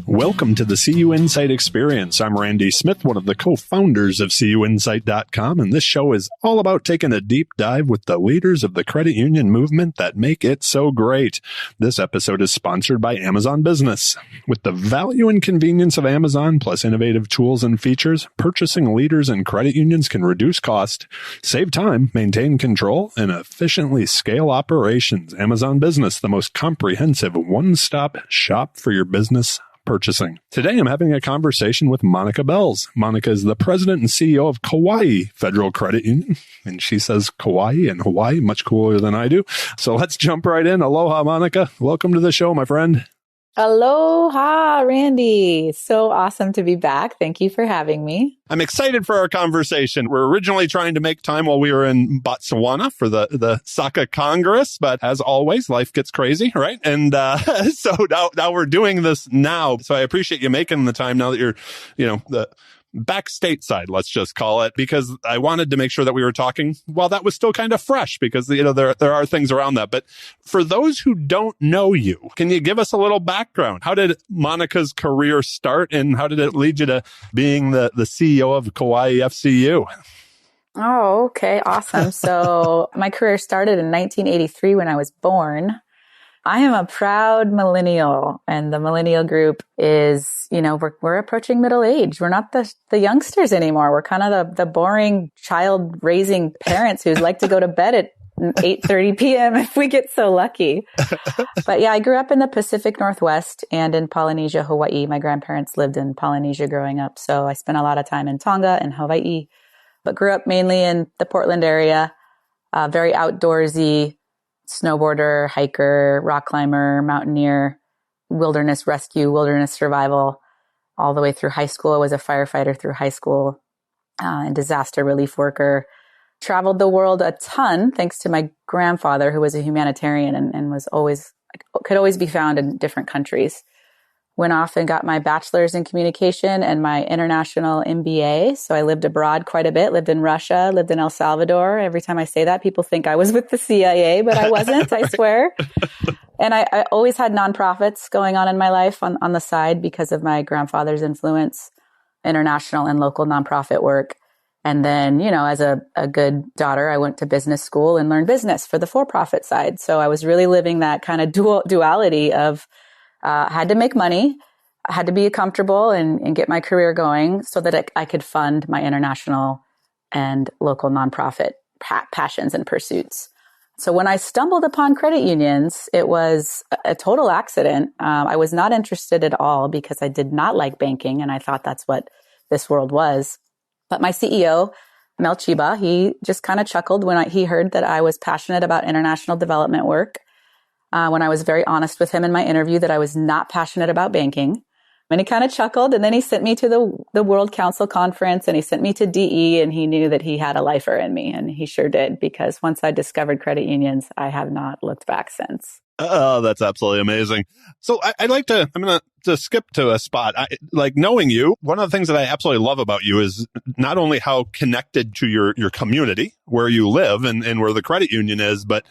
Welcome to the CUInsight experience. I'm Randy Smith, one of the co-founders of CUInsight.com, and this show is all about taking a deep dive with the leaders of the credit union movement that make it so great. This episode is sponsored by Amazon Business. With the value and convenience of Amazon, plus innovative tools and features, purchasing leaders and credit unions can reduce cost, save time, maintain control, and efficiently scale operations. Amazon Business, the most comprehensive one-stop shop for your business purchasing. Today, I'm having a conversation with Monica Belz. Monica is the president and CEO of Kaua'i Federal Credit Union, and she says Kauai and Hawaii much cooler than I do. So let's jump right in. Aloha, Monica. Welcome to the show, my friend. Aloha, Randy. So awesome to be back. Thank you for having me. I'm excited for our conversation. We're originally trying to make time while we were in Botswana for the Saka Congress, but as always, life gets crazy, right? And so now we're doing this now. So I appreciate you making the time now that you're, the back stateside, let's just call it, because I wanted to make sure that we were talking while that was still kind of fresh, because, there are things around that. But for those who don't know you, can you give us a little background? How did Monica's career start, and how did it lead you to being the CEO of Kauai FCU? Oh, okay. Awesome. So my career started in 1983 when I was born. I am a proud millennial, and the millennial group is, we're approaching middle age. We're not the youngsters anymore. We're kind of the boring child raising parents who like to go to bed at 8:30 p.m. if we get so lucky. But yeah, I grew up in the Pacific Northwest and in Polynesia, Hawaii. My grandparents lived in Polynesia growing up, so I spent a lot of time in Tonga and Hawaii, but grew up mainly in the Portland area, very outdoorsy. Snowboarder, hiker, rock climber, mountaineer, wilderness rescue, wilderness survival, all the way through high school. I was a firefighter through high school and disaster relief worker. Traveled the world a ton thanks to my grandfather, who was a humanitarian and could always be found in different countries. Went off and got my bachelor's in communication and my international MBA. So I lived abroad quite a bit, lived in Russia, lived in El Salvador. Every time I say that, people think I was with the CIA, but I wasn't, I swear. And I always had nonprofits going on in my life on the side because of my grandfather's influence, international and local nonprofit work. And then, as a good daughter, I went to business school and learned business for the for-profit side. So I was really living that kind of duality of had to make money, had to be comfortable and get my career going so that I could fund my international and local nonprofit passions and pursuits. So when I stumbled upon credit unions, it was a total accident. I was not interested at all because I did not like banking, and I thought that's what this world was. But my CEO, Mel Chiba, he just kind of chuckled when he heard that I was passionate about international development work. When I was very honest with him in my interview that I was not passionate about banking. And he kind of chuckled, and then he sent me to the World Council Conference, and he sent me to DE, and he knew that he had a lifer in me, and he sure did, because once I discovered credit unions, I have not looked back since. Oh, that's absolutely amazing. So I'm going to skip to a spot. Knowing you, one of the things that I absolutely love about you is not only how connected to your community where you live and where the credit union is, but,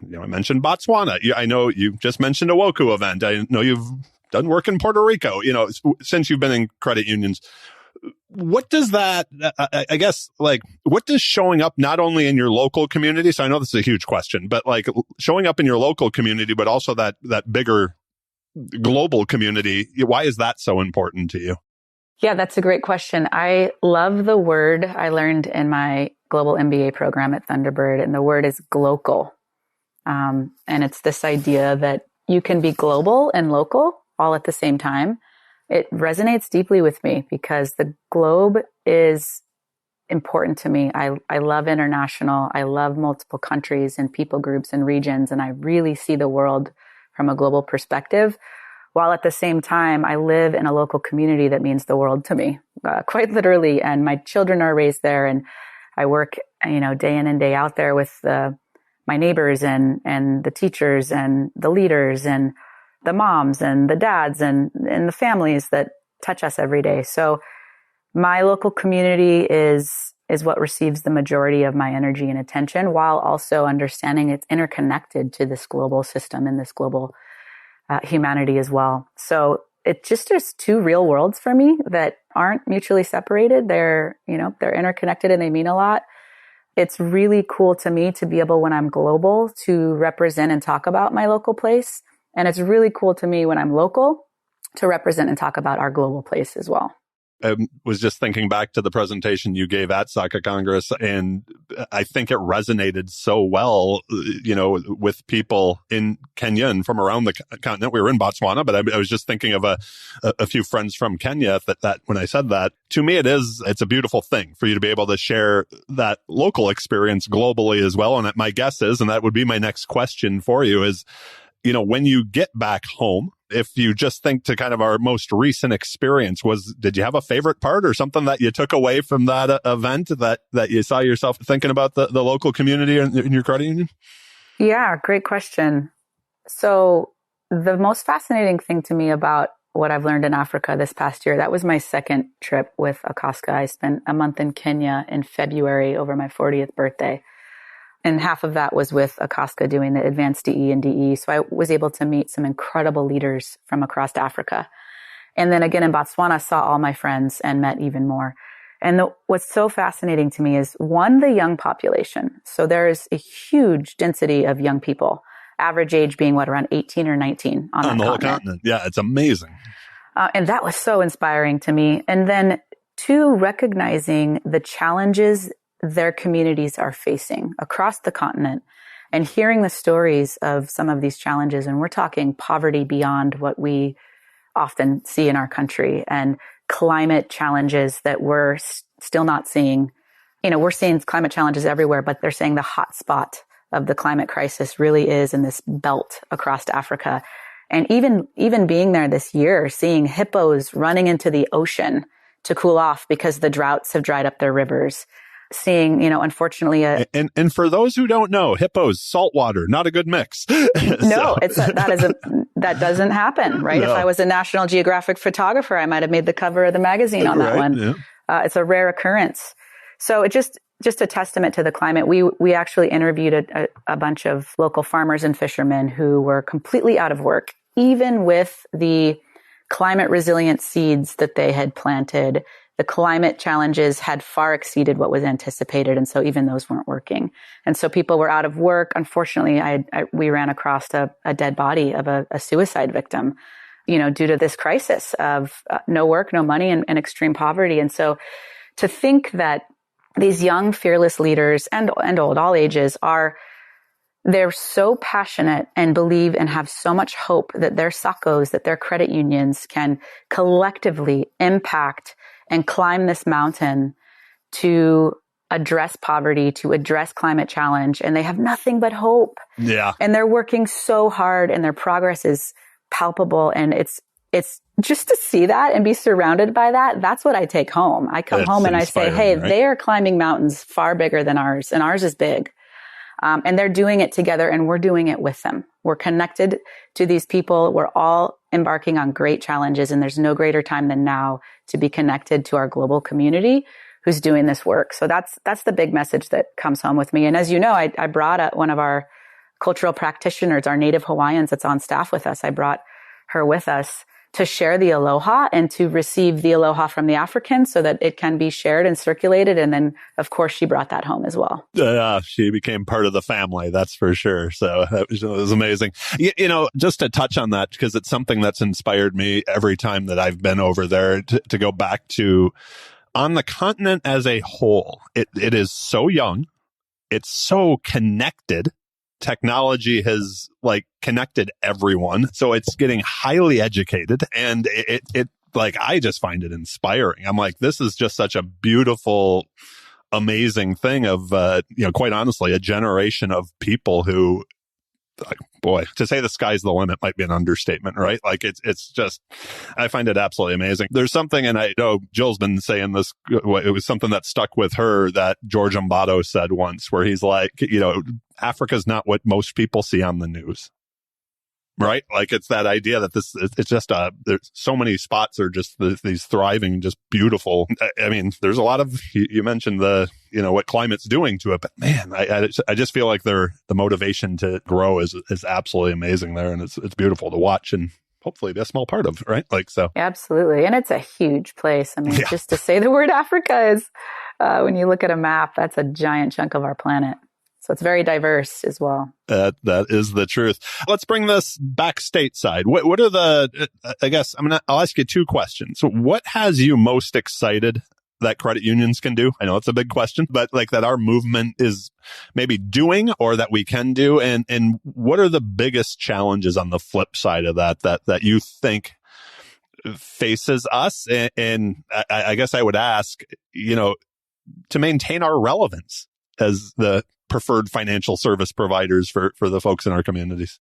I mentioned Botswana. I know you just mentioned a Woku event. I know you've done work in Puerto Rico, since you've been in credit unions. What does that, what does showing up not only in your local community? So I know this is a huge question, but showing up in your local community, but also that bigger global community, why is that so important to you? Yeah, that's a great question. I love the word I learned in my global MBA program at Thunderbird, and the word is glocal. And it's this idea that you can be global and local all at the same time. It resonates deeply with me because the globe is important to me. I love international. I love multiple countries and people groups and regions, and I really see the world from a global perspective. While at the same time, I live in a local community that means the world to me, quite literally. And my children are raised there, and I work, day in and day out there with my neighbors and the teachers and the leaders and the moms and the dads and the families that touch us every day. So my local community is what receives the majority of my energy and attention, while also understanding it's interconnected to this global system and this global humanity as well. So it just is two real worlds for me that aren't mutually separated. They're interconnected and they mean a lot. It's really cool to me to be able, when I'm global, to represent and talk about my local place. And it's really cool to me when I'm local to represent and talk about our global place as well. I was just thinking back to the presentation you gave at Saka Congress, and I think it resonated so well, with people in Kenya and from around the continent. We were in Botswana, but I was just thinking of a few friends from Kenya that when I said that, to me, it's a beautiful thing for you to be able to share that local experience globally as well. And my guess is, and that would be my next question for you is, when you get back home, if you just think to kind of our most recent experience, did you have a favorite part or something that you took away from that event that you saw yourself thinking about the local community in your credit union? Yeah, great question. So the most fascinating thing to me about what I've learned in Africa this past year, that was my second trip with Akaska. I spent a month in Kenya in February over my 40th birthday. And half of that was with Akaska doing the advanced DE and DE. So I was able to meet some incredible leaders from across Africa. And then again in Botswana, I saw all my friends and met even more. And what's so fascinating to me is, one, the young population. So there's a huge density of young people, average age being around 18 or 19 on the whole continent. Yeah, it's amazing. And that was so inspiring to me. And then two, recognizing the challenges their communities are facing across the continent and hearing the stories of some of these challenges. And we're talking poverty beyond what we often see in our country, and climate challenges that we're still not seeing. We're seeing climate challenges everywhere, but they're saying the hot spot of the climate crisis really is in this belt across Africa. And even being there this year, seeing hippos running into the ocean to cool off because the droughts have dried up their rivers. Seeing, unfortunately, and for those who don't know, hippos, saltwater, not a good mix. No, that doesn't happen, right? No. If I was a National Geographic photographer, I might have made the cover of the magazine on that one. Yeah. It's a rare occurrence. So it just a testament to the climate. We actually interviewed a bunch of local farmers and fishermen who were completely out of work, even with the climate resilient seeds that they had planted. The climate challenges had far exceeded what was anticipated. And so even those weren't working. And so people were out of work. Unfortunately, we ran across a dead body of a suicide victim, due to this crisis of no work, no money, and extreme poverty. And so to think that these young, fearless leaders and old, all ages, they're so passionate and believe and have so much hope that their SACCOs, that their credit unions can collectively impact and climb this mountain to address poverty, to address climate challenge. And they have nothing but hope. Yeah. And they're working so hard and their progress is palpable. And it's just to see that and be surrounded by that. That's what I take home. I come home and I say, hey, right? They are climbing mountains far bigger than ours, and ours is big. And they're doing it together, and we're doing it with them. We're connected to these people. We're all embarking on great challenges, and there's no greater time than now to be connected to our global community who's doing this work. So that's the big message that comes home with me. And as you know, I brought one of our cultural practitioners, our native Hawaiians that's on staff with us. I brought her with us to share the aloha and to receive the aloha from the Africans so that it can be shared and circulated. And then, of course, she brought that home as well. She became part of the family, that's for sure. So that was amazing. Just to touch on that, because it's something that's inspired me every time that I've been over there to go back to, on the continent as a whole, it is so young. It's so connected. Technology has connected everyone. So it's getting highly educated, and it I just find it inspiring. I'm like, this is just such a beautiful, amazing thing of, quite honestly, a generation of people who, boy, to say the sky's the limit might be an understatement, right? It's just, I find it absolutely amazing. There's something, and I know Jill's been saying this, it was something that stuck with her that George Ambato said once, where he's like, Africa's not what most people see on the news. Right? It's that idea that it's just there's so many spots are just these thriving, just beautiful. I mean, there's a lot of, you mentioned what climate's doing to it, but man, I just feel like the motivation to grow is absolutely amazing there. And it's beautiful to watch. And hopefully be a small part of, right? Like, so. Absolutely. And it's a huge place. I mean, just to say the word Africa is, when you look at a map, that's a giant chunk of our planet. So it's very diverse as well. That is the truth. Let's bring this back stateside. What are I guess I'll ask you two questions. What has you most excited that credit unions can do? I know it's a big question, but like that our movement is maybe doing or that we can do. And what are the biggest challenges on the flip side of that you think faces us? And I guess I would ask, to maintain our relevance as the preferred financial service providers for the folks in our communities.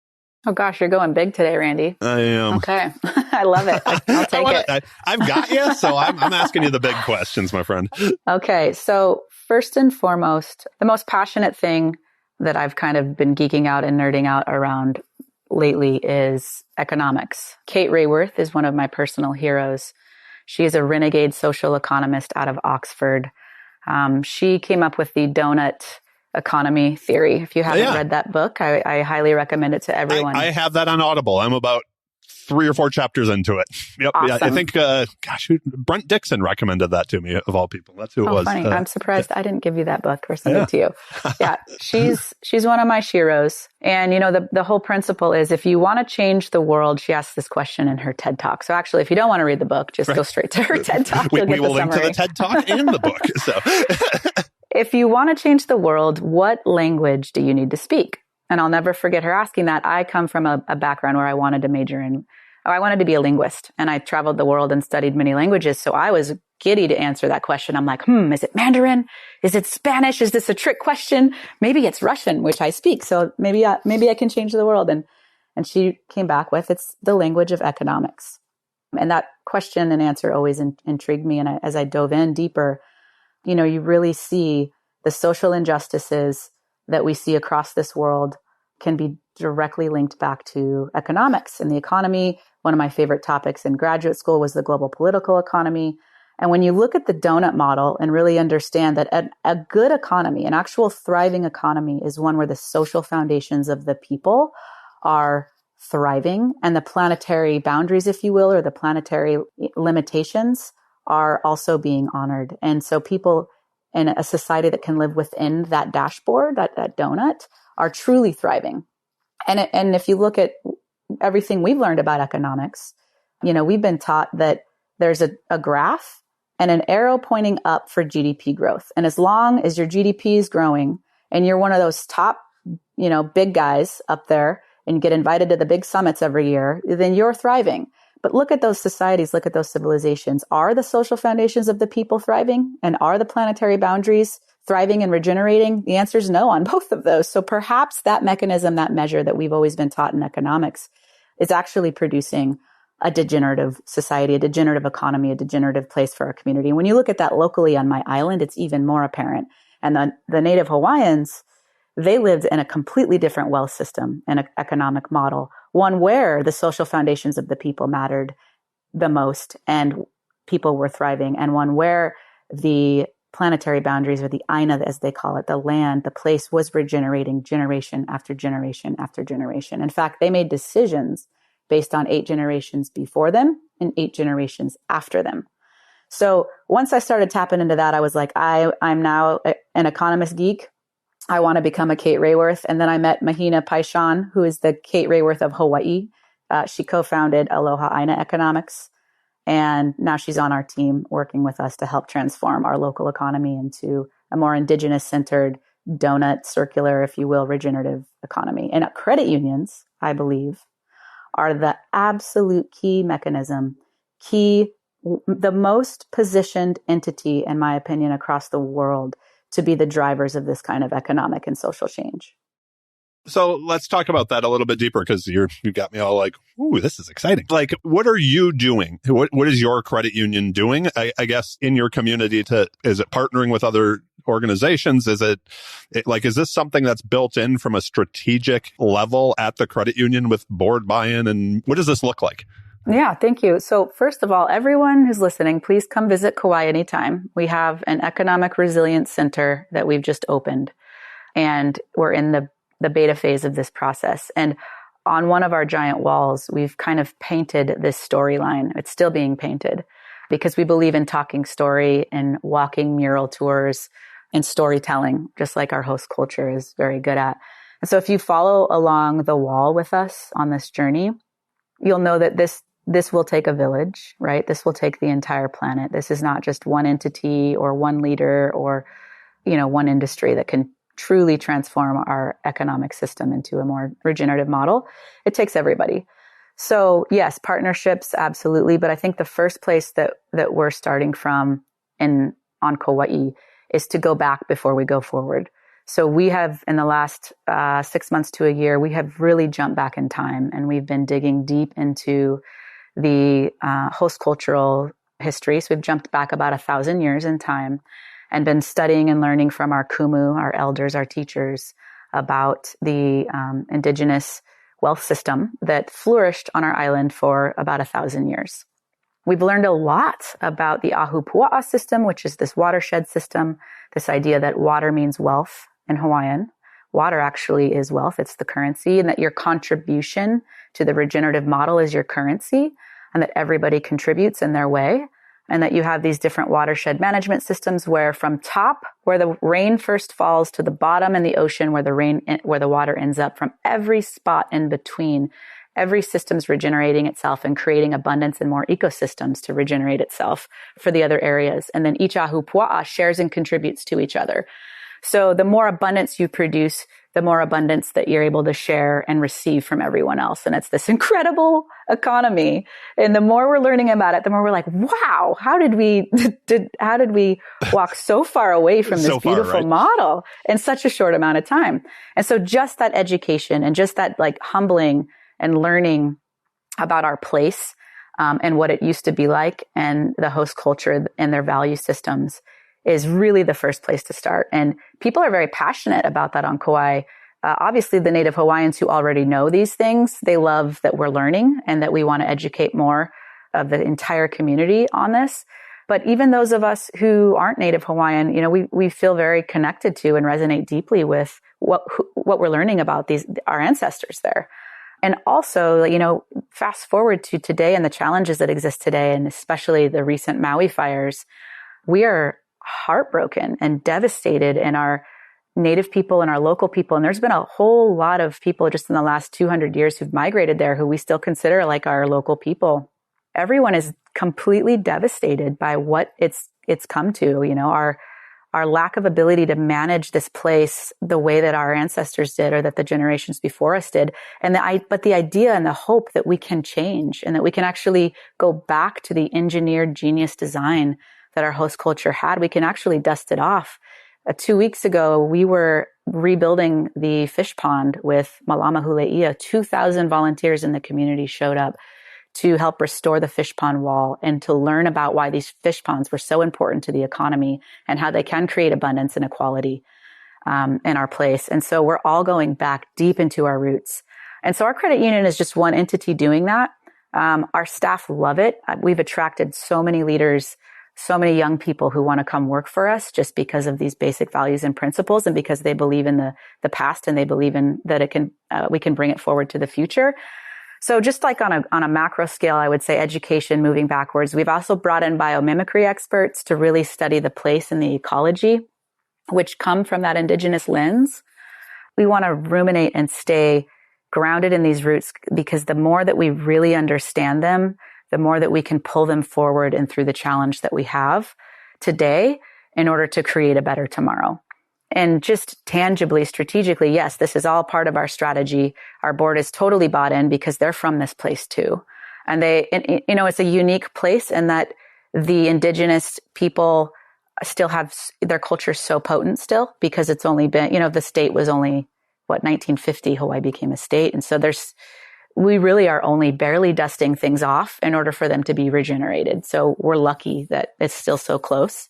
Oh gosh, you're going big today, Randy. I am. Okay. I love it. I'll take it. I've got you, so I'm asking you the big questions, my friend. Okay. So first and foremost, the most passionate thing that I've kind of been geeking out and nerding out around lately is economics. Kate Raworth is one of my personal heroes. She is a renegade social economist out of Oxford. She came up with the donut economy theory. If you haven't read that book, I highly recommend it to everyone. I have that on Audible. I'm about 3 or 4 chapters into it. Yep. Awesome. Yeah, I think, Brent Dixon recommended that to me, of all people. That's who it was. Funny. I'm surprised I didn't give you that book or send it to you. Yeah. She's one of my sheroes. And, the whole principle is if you want to change the world, she asks this question in her TED Talk. So actually, if you don't want to read the book, just go straight to her TED Talk. We will link to the TED Talk and the book. So if you want to change the world, what language do you need to speak? And I'll never forget her asking that. I come from a background where I wanted to be a linguist, and I traveled the world and studied many languages. So I was giddy to answer that question. I'm like, is it Mandarin? Is it Spanish? Is this a trick question? Maybe it's Russian, which I speak. So maybe I can change the world. And she came back with, it's the language of economics. And that question and answer always intrigued me. And as I dove in deeper, you really see the social injustices that we see across this world can be directly linked back to economics and the economy. One of my favorite topics in graduate school was the global political economy. And when you look at the donut model and really understand that a good economy, an actual thriving economy, is one where the social foundations of the people are thriving and the planetary boundaries, if you will, or the planetary limitations are also being honored. And so people in a society that can live within that dashboard, that donut, are truly thriving. And if you look at everything we've learned about economics, we've been taught that there's a graph and an arrow pointing up for GDP growth. And as long as your GDP is growing and you're one of those top, big guys up there and get invited to the big summits every year, then you're thriving. But look at those societies, look at those civilizations. Are the social foundations of the people thriving? And are the planetary boundaries thriving and regenerating? The answer is no on both of those. So perhaps that mechanism, that measure that we've always been taught in economics is actually producing a degenerative society, a degenerative economy, a degenerative place for our community. And when you look at that locally on my island, it's even more apparent. And the native Hawaiians, they lived in a completely different wealth system and economic model, one where the social foundations of the people mattered the most and people were thriving, and one where the planetary boundaries, or the aina, as they call it, the land, the place, was regenerating generation after generation after generation. In fact, they made decisions based on 8 generations before them and 8 generations after them. So once I started tapping into that, I was like, I'm now an economist geek. I want to become a Kate Raworth. And then I met Mahina Paishan, who is the Kate Raworth of Hawaii. She co-founded Aloha Aina Economics. And now she's on our team working with us to help transform our local economy into a more indigenous-centered, donut, circular, if you will, regenerative economy. And credit unions, I believe, are the absolute key mechanism, the most positioned entity, in my opinion, across the world to be the drivers of this kind of economic and social change. So let's talk about that a little bit deeper, because you got me all like, ooh, this is exciting. Like, what are you doing? What is your credit union doing? I guess in your community is it partnering with other organizations? Is is this something that's built in from a strategic level at the credit union with board buy-in? And what does this look like? Yeah, thank you. So first of all, everyone who's listening, please come visit Kauai anytime. We have an economic resilience center that we've just opened, and we're in the beta phase of this process. And on one of our giant walls, we've kind of painted this storyline. It's still being painted because we believe in talking story and walking mural tours and storytelling, just like our host culture is very good at. And so if you follow along the wall with us on this journey, you'll know that this will take a village, right? This will take the entire planet. This is not just one entity or one leader or, one industry that can truly transform our economic system into a more regenerative model. It takes everybody. So yes, partnerships, absolutely. But I think the first place that we're starting from on Kauai is to go back before we go forward. So we have, in the last 6 months to a year, we have really jumped back in time, and we've been digging deep into the host cultural history. So we've jumped back about 1,000 years in time and been studying and learning from our kumu, our elders, our teachers, about the indigenous wealth system that flourished on our island for about 1,000 years. We've learned a lot about the ahupua'a system, which is this watershed system, this idea that water means wealth in Hawaiian. Water actually is wealth. It's the currency, and that your contribution to the regenerative model is your currency, and that everybody contributes in their way, and that you have these different watershed management systems where from top, where the rain first falls, to the bottom in the ocean where the water ends up, from every spot in between, every system's regenerating itself and creating abundance and more ecosystems to regenerate itself for the other areas. And then each ahupua'a shares and contributes to each other. So the more abundance you produce, the more abundance that you're able to share and receive from everyone else. And it's this incredible economy. And the more we're learning about it, the more we're like, wow, how did we walk so far away from this beautiful model in such a short amount of time? And so just that education and just that like humbling and learning about our place, and what it used to be like, and the host culture and their value systems is really the first place to start. And people are very passionate about that on Kauai. Obviously, the Native Hawaiians who already know these things, they love that we're learning and that we want to educate more of the entire community on this. But even those of us who aren't Native Hawaiian, we feel very connected to and resonate deeply with what we're learning about our ancestors there. And also, fast forward to today and the challenges that exist today, and especially the recent Maui fires, we are heartbroken and devastated in our Native people and our local people. And there's been a whole lot of people just in the last 200 years who've migrated there who we still consider like our local people. Everyone is completely devastated by what it's come to, our lack of ability to manage this place the way that our ancestors did, or that the generations before us did. But the idea and the hope that we can change and that we can actually go back to the engineered genius design that our host culture had, we can actually dust it off. 2 weeks ago, we were rebuilding the fish pond with Malama Huleia. 2,000 volunteers in the community showed up to help restore the fish pond wall and to learn about why these fish ponds were so important to the economy and how they can create abundance and equality in our place. And so we're all going back deep into our roots. And so our credit union is just one entity doing that. Our staff love it. We've attracted so many leaders, so many young people who want to come work for us just because of these basic values and principles, and because they believe in the past and they believe in that we can bring it forward to the future. So just like on a macro scale, I would say education moving backwards. We've also brought in biomimicry experts to really study the place and the ecology, which come from that indigenous lens. We want to ruminate and stay grounded in these roots, because the more that we really understand them, the more that we can pull them forward and through the challenge that we have today in order to create a better tomorrow. And just tangibly, strategically, yes, this is all part of our strategy. Our board is totally bought in because they're from this place too. And it's a unique place in that the indigenous people still have their culture so potent still, because it's only been, the state was only, 1950, Hawaii became a state. And so we really are only barely dusting things off in order for them to be regenerated. So we're lucky that it's still so close.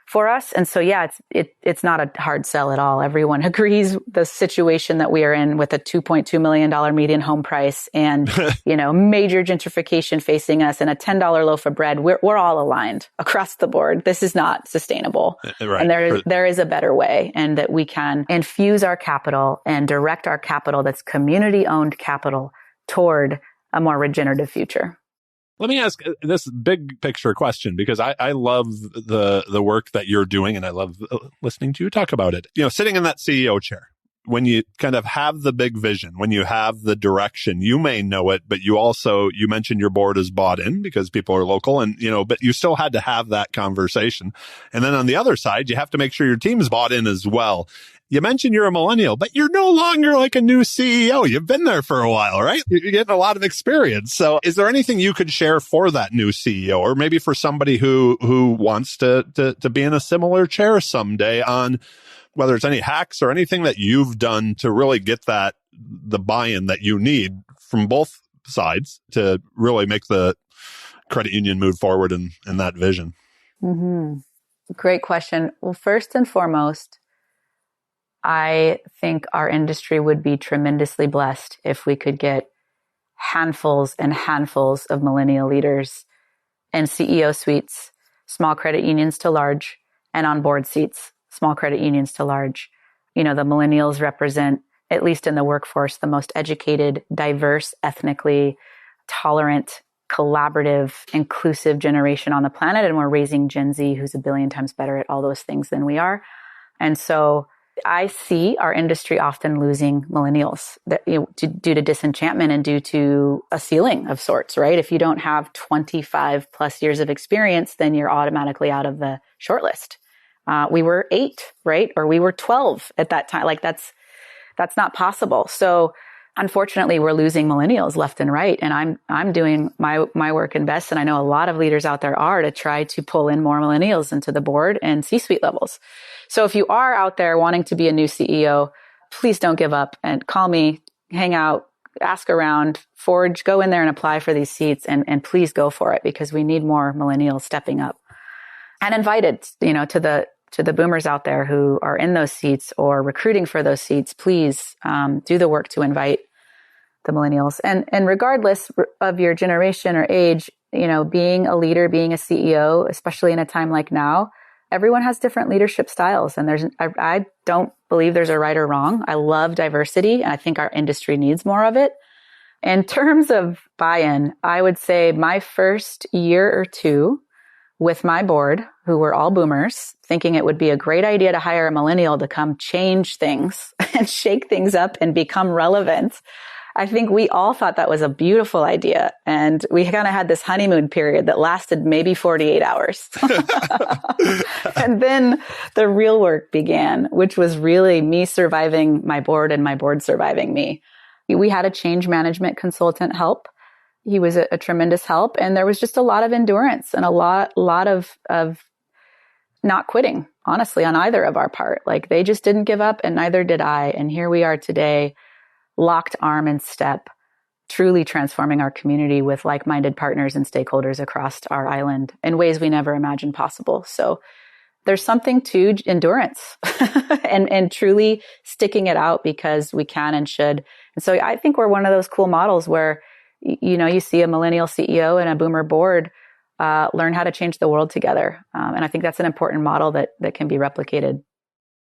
for us. And so, yeah, it's not a hard sell at all. Everyone agrees the situation that we are in with a $2.2 million median home price and, major gentrification facing us and a $10 loaf of bread. We're all aligned across the board. This is not sustainable. Right. And there is a better way, and that we can infuse our capital and direct our capital that's community owned capital toward a more regenerative future. Let me ask this big picture question, because I love the work that you're doing, and I love listening to you talk about it. Sitting in that CEO chair, when you kind of have the big vision, when you have the direction, you may know it, but you mentioned your board is bought in because people are local, and, but you still had to have that conversation. And then on the other side, you have to make sure your team's bought in as well. You mentioned you're a millennial, but you're no longer like a new CEO. You've been there for a while, right? You're getting a lot of experience. So is there anything you could share for that new CEO, or maybe for somebody who wants to be in a similar chair someday, on whether it's any hacks or anything that you've done to really get the buy-in that you need from both sides to really make the credit union move forward in that vision? Mm-hmm. Great question. Well, first and foremost, I think our industry would be tremendously blessed if we could get handfuls and handfuls of millennial leaders in CEO suites, small credit unions to large, and on board seats, small credit unions to large. The millennials represent, at least in the workforce, the most educated, diverse, ethnically tolerant, collaborative, inclusive generation on the planet. And we're raising Gen Z, who's a billion times better at all those things than we are. And so I see our industry often losing millennials due to disenchantment and due to a ceiling of sorts, right? If you don't have 25 plus years of experience, then you're automatically out of the shortlist. We were 8, right? Or we were 12 at that time. Like that's not possible. So unfortunately, we're losing millennials left and right. And I'm doing my work and best. And I know a lot of leaders out there are, to try to pull in more millennials into the board and C-suite levels. So if you are out there wanting to be a new CEO, please don't give up, and call me, hang out, ask around, forge, go in there and apply for these seats, and please go for it, because we need more millennials stepping up. And invited, to the boomers out there who are in those seats or recruiting for those seats, please do the work to invite the millennials. And regardless of your generation or age, being a leader, being a CEO, especially in a time like now, everyone has different leadership styles. And I don't believe there's a right or wrong. I love diversity, and I think our industry needs more of it. In terms of buy-in, I would say my first year or two with my board, who were all boomers, thinking it would be a great idea to hire a millennial to come change things and shake things up and become relevant. I think we all thought that was a beautiful idea. And we kind of had this honeymoon period that lasted maybe 48 hours. And then the real work began, which was really me surviving my board and my board surviving me. We had a change management consultant help. He was a tremendous help. And there was just a lot of endurance and a lot of not quitting, honestly, on either of our part. Like, they just didn't give up, and neither did I. And here we are today, locked arm and step, truly transforming our community with like-minded partners and stakeholders across our island in ways we never imagined possible. So there's something to endurance and truly sticking it out because we can and should. And so I think we're one of those cool models where, you see a millennial CEO and a boomer board learn how to change the world together. And I think that's an important model that can be replicated.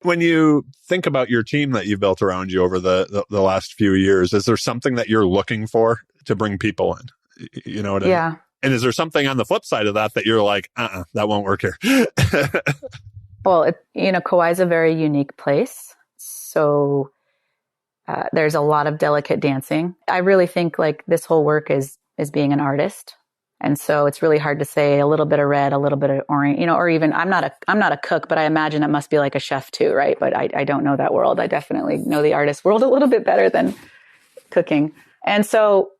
When you think about your team that you've built around you over the last few years, is there something that you're looking for to bring people in? You know what I mean? Yeah. And is there something on the flip side of that you're like, that won't work here? Well, Kauai is a very unique place. So there's a lot of delicate dancing. I really think like this whole work is being an artist. And so it's really hard to say a little bit of red, a little bit of orange, or even I'm not a cook, but I imagine it must be like a chef too, right? But I don't know that world. I definitely know the artist world a little bit better than cooking. And so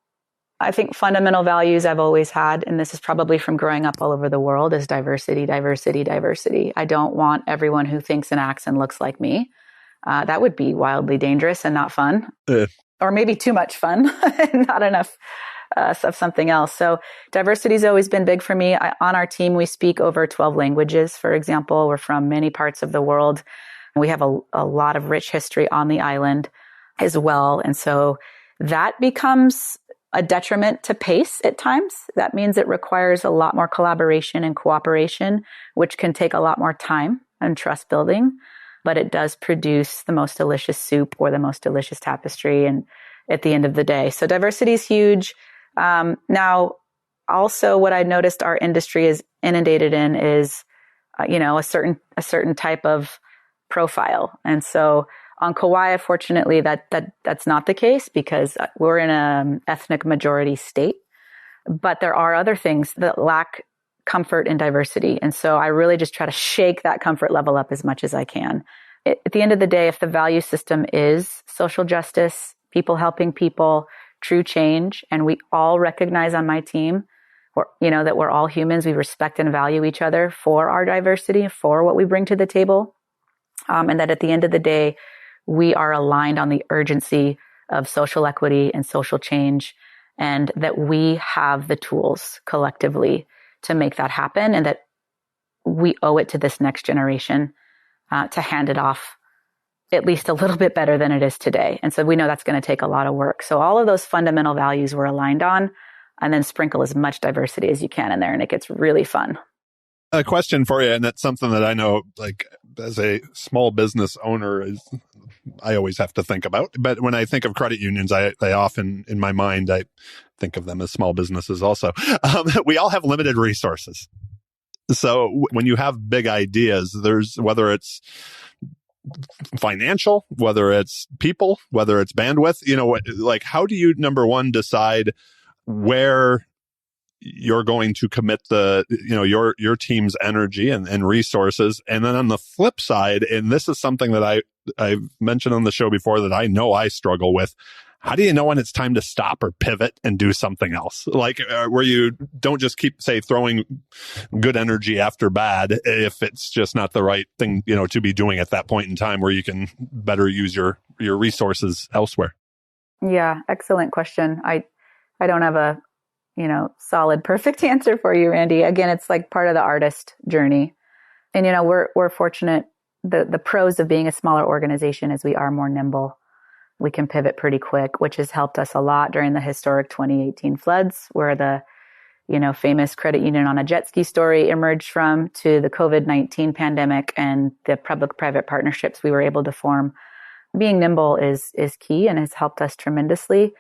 I think fundamental values I've always had, and this is probably from growing up all over the world, is diversity, diversity, diversity. I don't want everyone who thinks and acts and looks like me. That would be wildly dangerous and not fun, or maybe too much fun and not enough us of something else. So diversity has always been big for me. On our team, we speak over 12 languages, for example. We're from many parts of the world. We have a lot of rich history on the island as well. And so that becomes a detriment to pace at times. That means it requires a lot more collaboration and cooperation, which can take a lot more time and trust building, but it does produce the most delicious soup or the most delicious tapestry. And at the end of the day, so diversity is huge. Now, also what I noticed our industry is inundated in is, a certain type of profile. And so on Kauai, fortunately, that's not the case because we're in an ethnic majority state, but there are other things that lack comfort in diversity. And so I really just try to shake that comfort level up as much as I can. At the end of the day, if the value system is social justice, people helping people, true change, and we all recognize on my team, that we're all humans, we respect and value each other for our diversity, for what we bring to the table, and that at the end of the day, we are aligned on the urgency of social equity and social change, and that we have the tools collectively to make that happen, and that we owe it to this next generation to hand it off at least a little bit better than it is today. And so we know that's going to take a lot of work. So all of those fundamental values we're aligned on, and then sprinkle as much diversity as you can in there, and it gets really fun. A question for you, and that's something that I know, like as a small business owner, I always have to think about. But when I think of credit unions, I often, in my mind, I think of them as small businesses also. We all have limited resources. So when you have big ideas, whether it's financial, whether it's people, whether it's bandwidth, how do you, number one, decide where you're going to commit your team's energy and resources? And then on the flip side, and this is something that I've mentioned on the show before that I know I struggle with, how do you know when it's time to stop or pivot and do something else? Like where you don't just keep, say, throwing good energy after bad if it's just not the right thing, to be doing at that point in time, where you can better use your resources elsewhere. Yeah, excellent question. I don't have a solid, perfect answer for you, Randy. Again, it's like part of the artist journey. And, we're fortunate. The pros of being a smaller organization is we are more nimble. We can pivot pretty quick, which has helped us a lot during the historic 2018 floods, where the, famous credit union on a jet ski story emerged from, to the COVID-19 pandemic and the public-private partnerships we were able to form. Being nimble is key and has helped us tremendously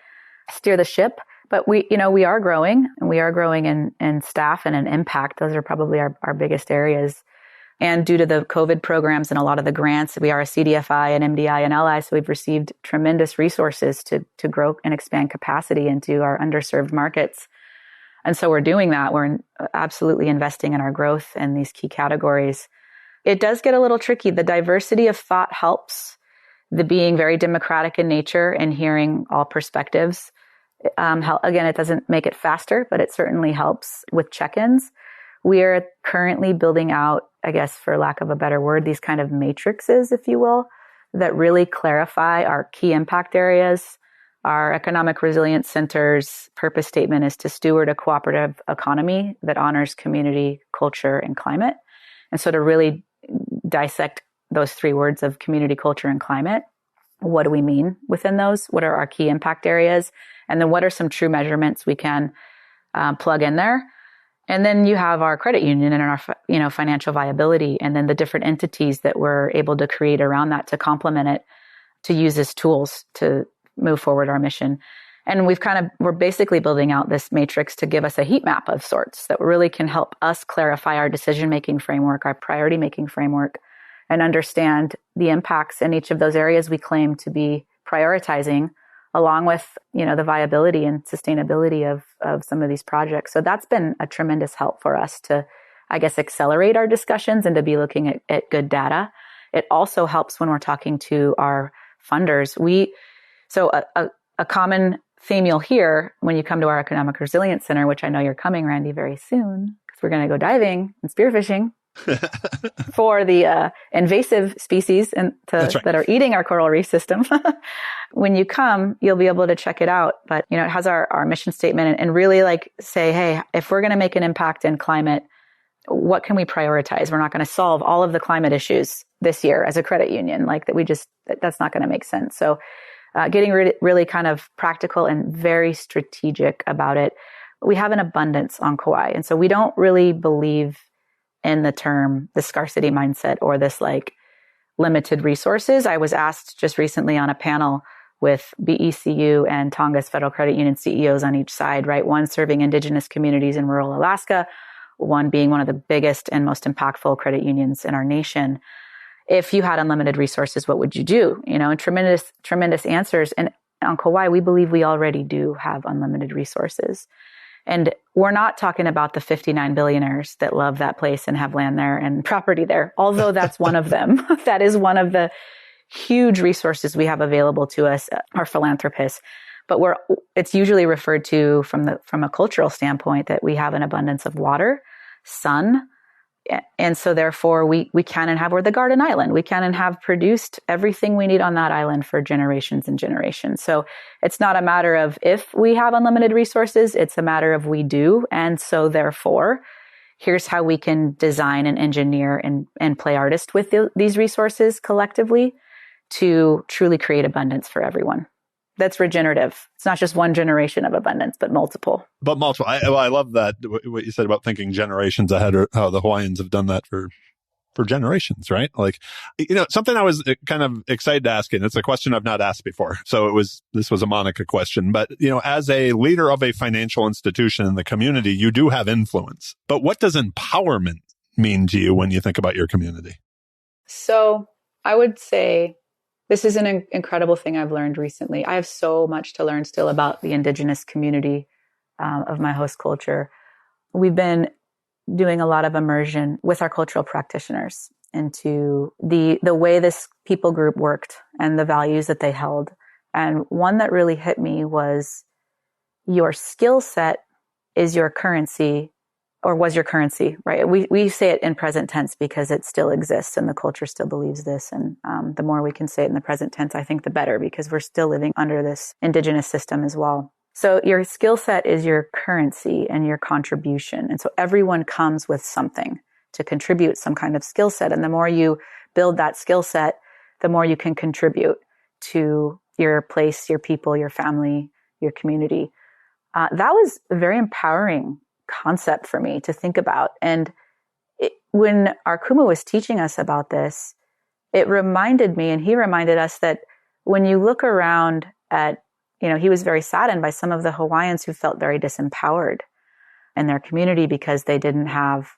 steer the ship. But we are growing, and we are growing in staff and in impact. Those are probably our biggest areas. And due to the COVID programs and a lot of the grants, we are a CDFI and MDI and LI, so we've received tremendous resources to grow and expand capacity into our underserved markets. And so we're doing that. We're absolutely investing in our growth in these key categories. It does get a little tricky. The diversity of thought helps. The being very democratic in nature and hearing all perspectives. Again, it doesn't make it faster, but it certainly helps with check-ins. We are currently building out, I guess, for lack of a better word, these kind of matrices, if you will, that really clarify our key impact areas. Our economic resilience center's purpose statement is to steward a cooperative economy that honors community, culture, and climate. And so to really dissect those three words of community, culture, and climate, what do we mean within those? What are our key impact areas? And then what are some true measurements we can plug in there? And then you have our credit union and our financial viability, and then the different entities that we're able to create around that to complement it, to use as tools to move forward our mission. And we're basically building out this matrix to give us a heat map of sorts that really can help us clarify our decision-making framework, our priority-making framework, and understand the impacts in each of those areas we claim to be prioritizing, along with, the viability and sustainability of some of these projects. So that's been a tremendous help for us to, I guess, accelerate our discussions and to be looking at good data. It also helps when we're talking to our funders. So a common theme you'll hear when you come to our Economic Resilience Center, which I know you're coming, Randy, very soon, because we're going to go diving and spearfishing. for the invasive species that are eating our coral reef system. When you come, you'll be able to check it out. But, it has our mission statement and really say, hey, if we're going to make an impact in climate, what can we prioritize? We're not going to solve all of the climate issues this year as a credit union. That's not going to make sense. So getting really kind of practical and very strategic about it. We have an abundance on Kauai. And so we don't really believe in the scarcity mindset or this limited resources. I was asked just recently on a panel with BECU and Tonga's Federal Credit Union CEOs on each side, right? One serving indigenous communities in rural Alaska, one being one of the biggest and most impactful credit unions in our nation. If you had unlimited resources, what would you do? And tremendous answers. And on Kauai, we believe we already do have unlimited resources. And we're not talking about the 59 billionaires that love that place and have land there and property there, although that's one of them. That is one of the huge resources we have available to us, our philanthropists. But it's usually referred to from a cultural standpoint that we have an abundance of water, sun. And so therefore we can and have, we're the garden island. We can and have produced everything we need on that island for generations and generations. So it's not a matter of if we have unlimited resources, it's a matter of we do. And so therefore, here's how we can design and engineer and play artist with these resources collectively to truly create abundance for everyone. That's regenerative. It's not just one generation of abundance, but multiple. I love that, what you said about thinking generations ahead, or how the Hawaiians have done that for generations, right? Something I was kind of excited to ask, and it's a question I've not asked before. So this was a Monica question, but as a leader of a financial institution in the community, you do have influence. But what does empowerment mean to you when you think about your community? So I would say, this is an incredible thing I've learned recently. I have so much to learn still about the indigenous community of my host culture. We've been doing a lot of immersion with our cultural practitioners into the way this people group worked and the values that they held. And one that really hit me was your skill set is your currency, or was your currency, right? We say it in present tense because it still exists and the culture still believes this. And the more we can say it in the present tense, I think the better, because we're still living under this indigenous system as well. So your skill set is your currency and your contribution. And so everyone comes with something to contribute, some kind of skill set. And the more you build that skill set, the more you can contribute to your place, your people, your family, your community. That was a very empowering concept for me to think about. And when our Kumu was teaching us about this, it reminded me, and he reminded us, that when you look around at, he was very saddened by some of the Hawaiians who felt very disempowered in their community because they didn't have,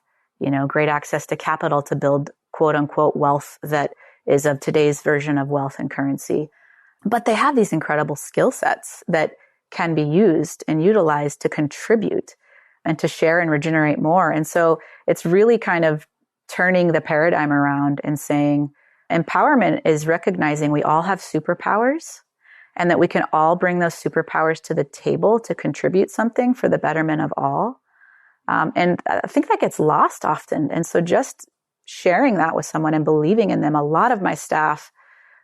great access to capital to build quote unquote wealth that is of today's version of wealth and currency. But they have these incredible skill sets that can be used and utilized to contribute and to share and regenerate more. And so it's really kind of turning the paradigm around and saying empowerment is recognizing we all have superpowers and that we can all bring those superpowers to the table to contribute something for the betterment of all. And I think that gets lost often. And so just sharing that with someone and believing in them. A lot of my staff,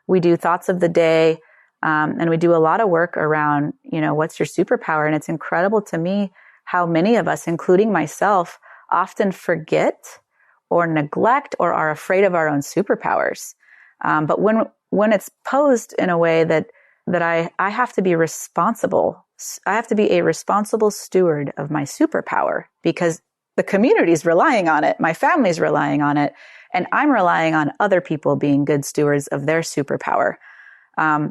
we do thoughts of the day, and we do a lot of work around, what's your superpower? And it's incredible to me how many of us, including myself, often forget or neglect or are afraid of our own superpowers. But when it's posed in a way that I have to be responsible, I have to be a responsible steward of my superpower because the community's relying on it, my family's relying on it, and I'm relying on other people being good stewards of their superpower.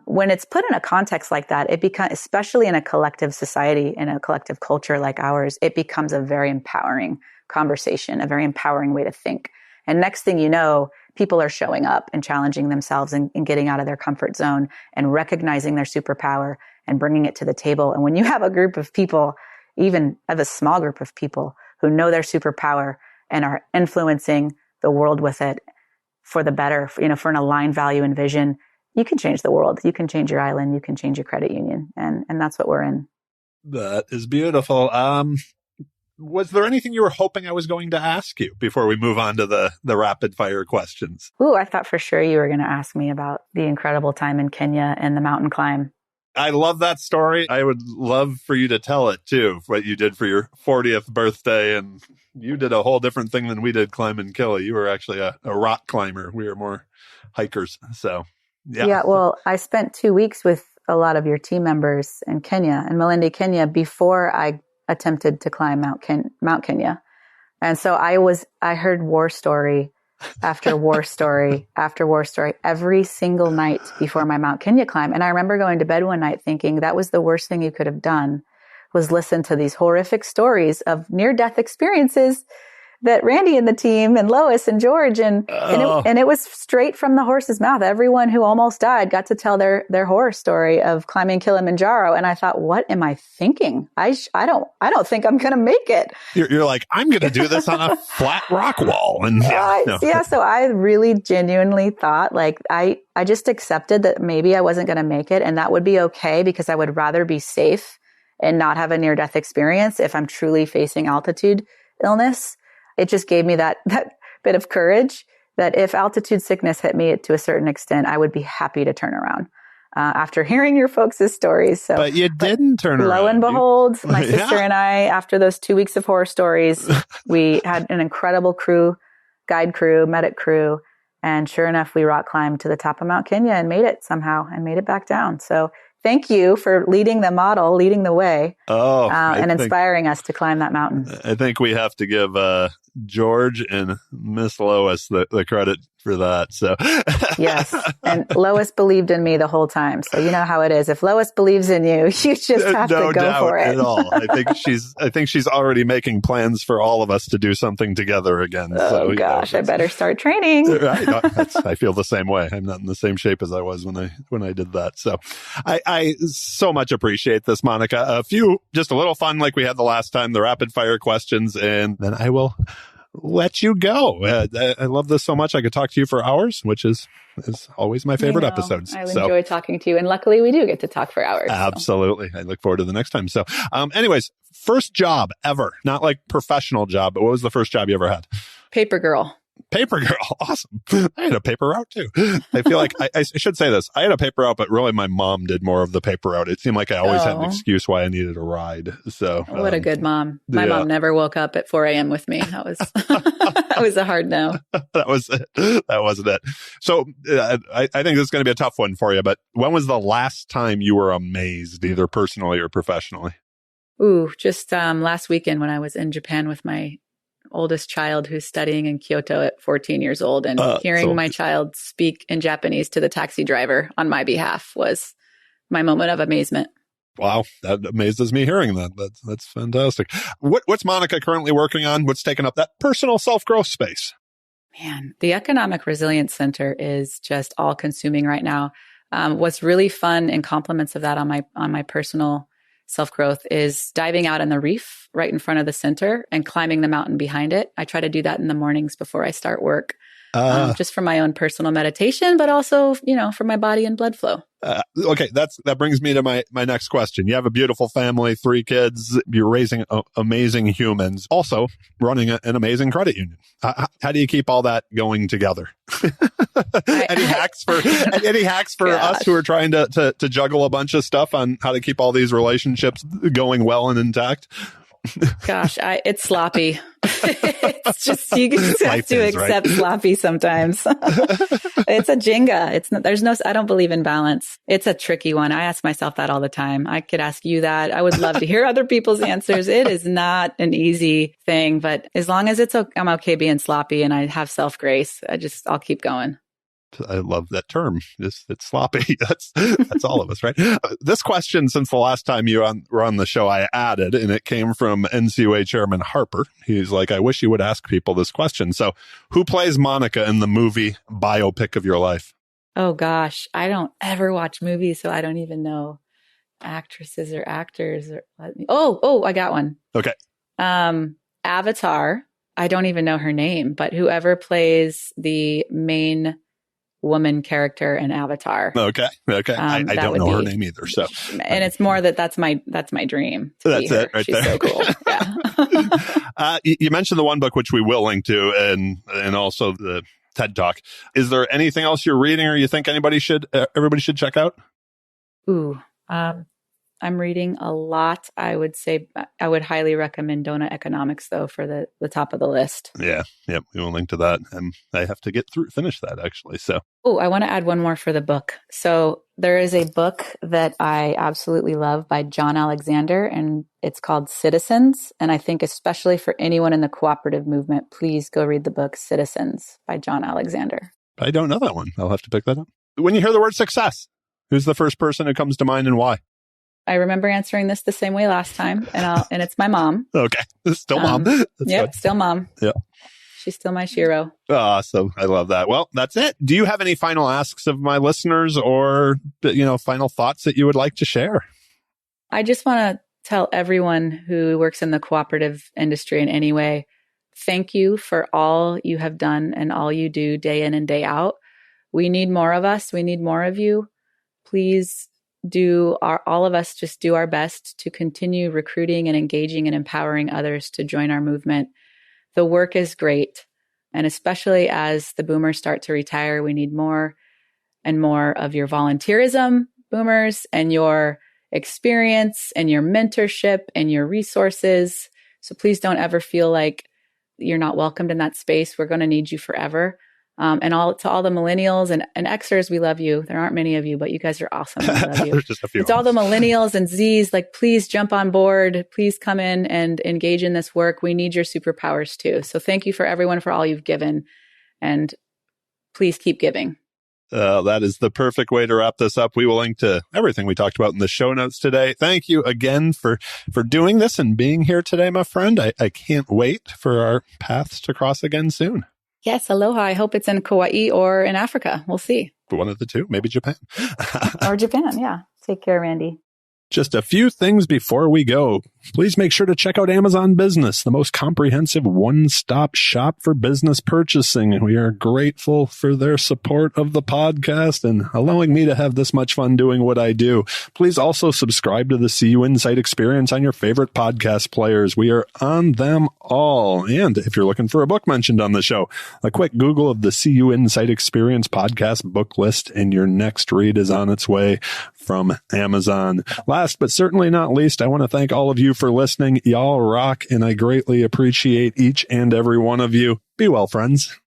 When it's put in a context like that, it becomes, especially in a collective society, in a collective culture like ours, it becomes a very empowering conversation, a very empowering way to think. And next thing you know, people are showing up and challenging themselves and getting out of their comfort zone and recognizing their superpower and bringing it to the table. And when you have a group of people, even of a small group of people who know their superpower and are influencing the world with it for the better, for an aligned value and vision, you can change the world. You can change your island. You can change your credit union. And that's what we're in. That is beautiful. Was there anything you were hoping I was going to ask you before we move on to the rapid fire questions? Ooh, I thought for sure you were going to ask me about the incredible time in Kenya and the mountain climb. I love that story. I would love for you to tell it too, what you did for your 40th birthday. And you did a whole different thing than we did climbing Kili. You were actually a rock climber. We were more hikers. So, yeah. Yeah, well, I spent 2 weeks with a lot of your team members in Kenya, in Malindi, Kenya, before I attempted to climb Mount Kenya. And so I heard war story after war story after war story every single night before my Mount Kenya climb. And I remember going to bed one night thinking that was the worst thing you could have done, was listen to these horrific stories of near-death experiences that Randy and the team and Lois and George and it was straight from the horse's mouth. Everyone who almost died got to tell their horror story of climbing Kilimanjaro. And I thought, what am I thinking? I don't think I'm going to make it. You're like, I'm going to do this on a flat rock wall. And so I really genuinely thought, like, I just accepted that maybe I wasn't going to make it, and that would be okay, because I would rather be safe and not have a near-death experience if I'm truly facing altitude illness. It just gave me that bit of courage that if altitude sickness hit me to a certain extent, I would be happy to turn around after hearing your folks' stories. So, but you didn't turn around. Lo and behold, my sister and I, after those 2 weeks of horror stories, we had an incredible crew, guide crew, medic crew. And sure enough, we rock climbed to the top of Mount Kenya and made it somehow and made it back down. So thank you for leading the way, and inspiring us to climb that mountain. I think we have to give George and Miss Lois the credit for that. So yes, and Lois believed in me the whole time. So you know how it is. If Lois believes in you, you just have to go for it. No doubt at all. I think she's already making plans for all of us to do something together again. Oh gosh, I better start training. Right, I feel the same way. I'm not in the same shape as I was when I did that. So I so much appreciate this, Monica. Just a little fun like we had the last time, the rapid fire questions, and then I will let you go. I love this so much. I could talk to you for hours, which is always my favorite episodes. I enjoy talking to you. And luckily we do get to talk for hours. Absolutely. So. I look forward to the next time. So anyways, first job ever, not like professional job, but what was the first job you ever had? Paper girl. Paper girl. Awesome. I had a paper route too. I feel like I should say this. I had a paper route, but really my mom did more of the paper route. It seemed like I always had an excuse why I needed a ride. So what a good mom. My mom never woke up at 4 a.m. with me. That was, that was a hard no. That was it. That wasn't it. So I think this is going to be a tough one for you, but when was the last time you were amazed, either personally or professionally? Ooh, just last weekend when I was in Japan with my oldest child who's studying in Kyoto at 14 years old, and hearing my child speak in Japanese to the taxi driver on my behalf was my moment of amazement. Wow, that amazes me hearing that. That's fantastic. What's Monica currently working on? What's taking up that personal self-growth space? Man, the Economic Resilience Center is just all consuming right now. What's really fun and compliments of that on my personal self-growth is diving out in the reef right in front of the center and climbing the mountain behind it. I try to do that in the mornings before I start work, just for my own personal meditation, but also, for my body and blood flow. Okay, that brings me to my next question. You have a beautiful family, 3 kids. You're raising amazing humans. Also running an amazing credit union. How do you keep all that going together? Any hacks for us who are trying to juggle a bunch of stuff on how to keep all these relationships going well and intact? Gosh, it's sloppy. It's just, you just have to accept sloppy sometimes. It's a Jenga. I don't believe in balance. It's a tricky one. I ask myself that all the time. I could ask you that. I would love to hear other people's answers. It is not an easy thing, but as long as I'm okay being sloppy and I have self-grace, I'll keep going. I love that term. It's sloppy. That's all of us, right? This question, since the last time you were on the show, I added, and it came from NCUA Chairman Harper. He's like, I wish you would ask people this question. So who plays Monica in the movie biopic of your life? Oh, gosh. I don't ever watch movies, so I don't even know actresses or actors. I got one. Okay. Avatar. I don't even know her name, but whoever plays the main woman character in Avatar. Okay. I don't know her name either. So, and it's more that's my dream. That's it right She's there. so cool. Yeah. You mentioned the one book, which we will link to, and also the TED Talk. Is there anything else you're reading or you think everybody should check out? Ooh, I'm reading a lot. I would say I would highly recommend Donut Economics, though, for the top of the list. Yeah. Yep. We will link to that. And I have to finish that, actually. So. Oh, I want to add one more for the book. So there is a book that I absolutely love by John Alexander, and it's called Citizens. And I think especially for anyone in the cooperative movement, please go read the book Citizens by John Alexander. I don't know that one. I'll have to pick that up. When you hear the word success, who's the first person who comes to mind and why? I remember answering this the same way last time, and it's my mom. Okay. Still mom. Yep, still mom. Yeah. She's still my shiro. Awesome. I love that. Well, that's it. Do you have any final asks of my listeners or, final thoughts that you would like to share? I just want to tell everyone who works in the cooperative industry in any way, thank you for all you have done and all you do day in and day out. We need more of us. We need more of you. Please all of us just do our best to continue recruiting and engaging and empowering others to join our movement. The work is great. And especially as the boomers start to retire, we need more and more of your volunteerism, boomers, and your experience and your mentorship and your resources. So please don't ever feel like you're not welcomed in that space. We're going to need you forever. And to all the millennials and Xers, we love you. There aren't many of you, but you guys are awesome. We love you. There's just a few. It's all the millennials and Zs, please jump on board. Please come in and engage in this work. We need your superpowers too. So thank you for everyone for all you've given, and please keep giving. That is the perfect way to wrap this up. We will link to everything we talked about in the show notes today. Thank you again for doing this and being here today, my friend. I can't wait for our paths to cross again soon. Yes, aloha. I hope it's in Kauai or in Africa. We'll see. One of the two, maybe Japan. Or Japan, yeah. Take care, Randy. Just a few things before we go. Please make sure to check out Amazon Business, the most comprehensive one-stop shop for business purchasing. We are grateful for their support of the podcast and allowing me to have this much fun doing what I do. Please also subscribe to the CUInsight experience on your favorite podcast players. We are on them all. And if you're looking for a book mentioned on the show, a quick Google of the CUInsight experience podcast book list, and your next read is on its way from Amazon. Last but certainly not least, I want to thank all of you for listening. Y'all rock, and I greatly appreciate each and every one of you. Be well, friends.